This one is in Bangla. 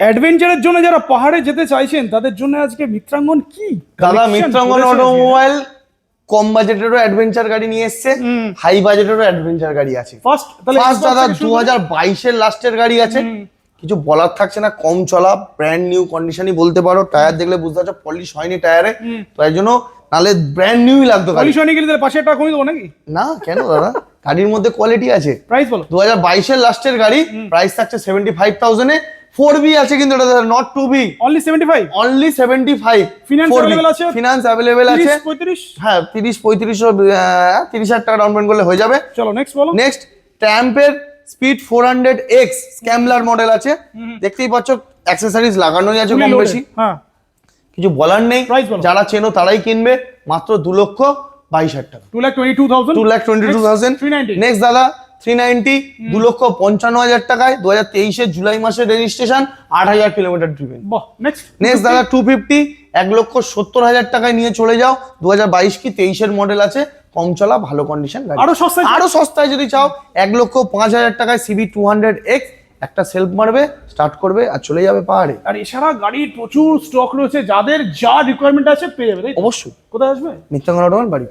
অ্যাডভেঞ্চারের জন্য যারা পাহাড়ে যেতে চাইছেন তাদের জন্য আজকে মিত্রাঙ্গন কি দাদা মিত্রাঙ্গন অটোমোবাইল কম বাজেটেরও অ্যাডভেঞ্চার গাড়ি নিয়ে এসছে, হাই বাজেটেরও অ্যাডভেঞ্চার গাড়ি আছে। ফার্স্ট দাদা 2022 এর লাস্টের গাড়ি আছে, কিছু বলার থাকছে না, কম চলা ব্র্যান্ড নিউ কন্ডিশনই বলতে পারো। টায়ার দেখলে বুঝতে পারছো পলিশ হয়নি টায়ারে, তাই জন্য নালে ব্র্যান্ড নিউই লাগতো। পলিশ হয়নি গেলে পাশে টাকা কমিয়ে দেবো নাকি? না কেন দাদা, গাড়ির মধ্যে কোয়ালিটি আছে। প্রাইস বলো। 2022 এর লাস্টের গাড়ি, প্রাইস থাকছে 75,000 এ। 4B আছে কিন্তু এটা দাদা, not 2B, only 75, only 75। Finance available আছে, ফিনান্স अवेलेबल আছে 35। হ্যাঁ 30-35 30,000 টাকা ডাউন পেমেন্ট করলে হয়ে যাবে। চলো নেক্সট বলো। নেক্সট ট্যাম্পের স্পিড 400X স্ক্যামলার মডেল আছে, দেখতেই পাচ্ছ অ্যাকসেসরিজ লাগানোই আছে কম বেশি, হ্যাঁ কিছু বলার নেই। যারা চেনো তারাই কিনবে, মাত্র 2,22,000 টাকা, 2,22,000, 2,22,000। নেক্সট দাদা 390, 2,55,000 টাকায়, 2023 জুলাই মাসের রেজিস্ট্রেশন, 8,000 কিলোমিটার ড্রিভেন। নেক্সট দাদা 250, 1,70,000 টাকায় নিয়ে চলে যাও। 2022 কি 23 মডেল আছে, কম চলা ভালো কন্ডিশন গাড়ি। আরো সস্তায় যদি চাও 1,05,000 টাকায় CB 200X, একটা সেলফ মারবে, স্টার্ট করবে আর চলে যাবে পাহাড়ে। আর এছাড়া গাড়ির প্রচুর স্টক রয়েছে, যাদের যা রিকোয়ারমেন্ট আছে পেয়ে যাবে। অবশ্যই। কোথায় আসবে? মিত্রাঙ্গন অটোমোবাইল বাড়ি।